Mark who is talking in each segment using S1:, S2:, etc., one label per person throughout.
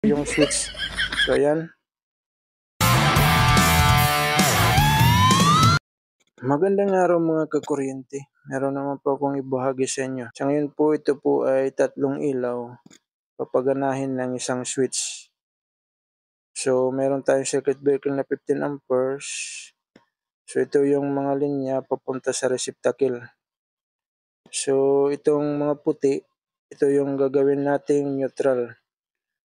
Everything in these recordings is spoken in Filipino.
S1: yung switch. So ayan. Magandang araw mga kakuryente. Meron naman po akong ibahagi sa inyo. Sa ngayon po, ito po ay 3 ilaw. Papaganahin ng isang switch. So meron tayong circuit breaker na 15 amperes. So ito yung mga linya papunta sa receptacle. So itong mga puti, ito yung gagawin nating neutral.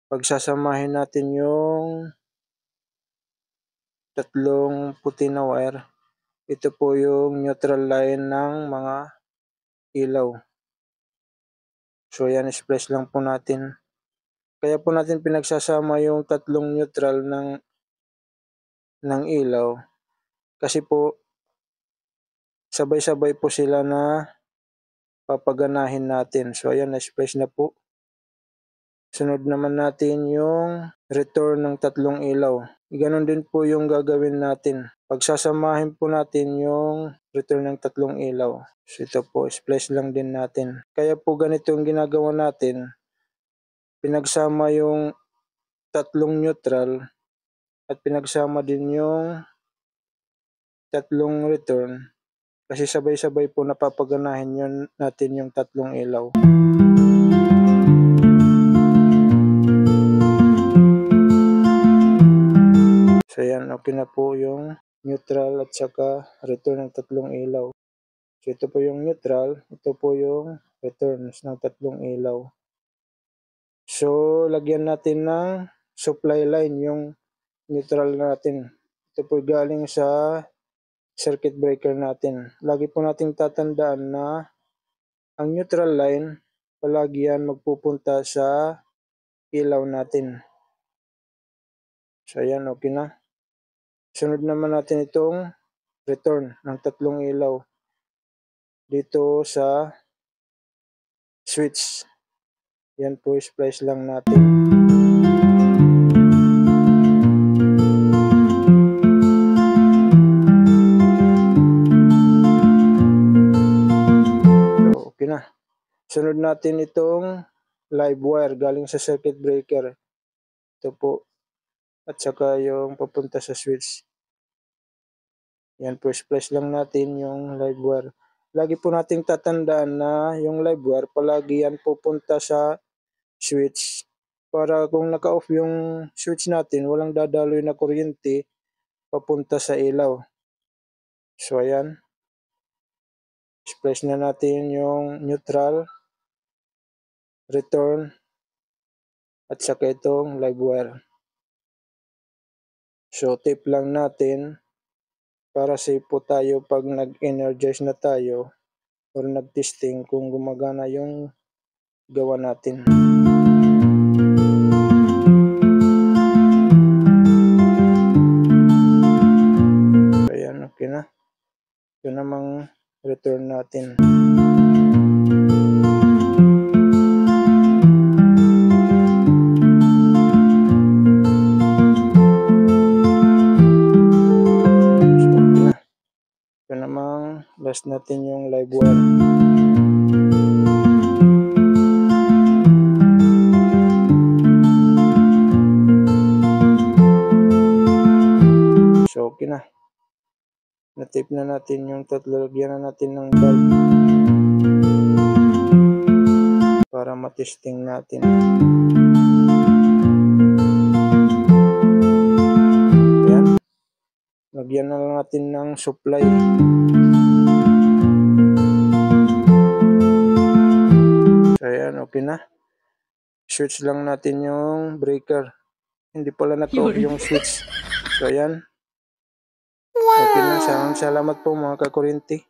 S1: Pagsasamahin natin yung tatlong puti na wire, ito po yung neutral line ng mga ilaw. So yan, splice lang po natin. Kaya po natin pinagsasama yung tatlong neutral ng ilaw kasi po sabay-sabay po sila na papaganahin natin. So ayan, na-splice na po. Sunod naman natin yung return ng tatlong ilaw. Ganon din po yung gagawin natin. Pagsasamahin po natin yung return ng tatlong ilaw. So ito po, splice lang din natin. Kaya po ganito yung ginagawa natin. Pinagsama yung tatlong neutral at pinagsama din yung tatlong return. Kasi sabay-sabay po napapaganahin natin yung tatlong ilaw. So yan, okay na po yung neutral at saka return ng tatlong ilaw. So ito po yung neutral, ito po yung returns ng tatlong ilaw. So lagyan natin ng supply line yung neutral natin. Ito po galing sa circuit breaker natin. Lagi po nating tatandaan na ang neutral line, palagi yan magpupunta sa ilaw natin. So ayan, okay na. Sunod naman natin itong return ng tatlong ilaw dito sa switch. Yan po, splice lang natin. So okay na. Sunod natin itong live wire galing sa circuit breaker. Ito po. At saka yung papunta sa switch. Yan po, splice lang natin yung live wire. Lagi po nating tatandaan na yung live wire, palagi yan pupunta sa switch. Para kung naka-off yung switch natin, walang dadaloy na kuryente papunta sa ilaw. So ayan. Splice na natin yung neutral, return, at saka itong live wire. So tape lang natin para safe po tayo pag nag-energize na tayo or nag-testing kung gumagana yung gawa natin. So ayan, okay na. Ito namang return natin. Ito namang last natin yung live wire. So okay na. Na-tape na natin yung tatlo. Lagyan na natin ng bulb para matesting natin. Ayan. Lagyan na lang natin ng supply. So ayan, okay na. Switch lang natin yung breaker. Hindi pala naka-off yung switch. So ayan. Okay na. Salamat po mga kakuryente.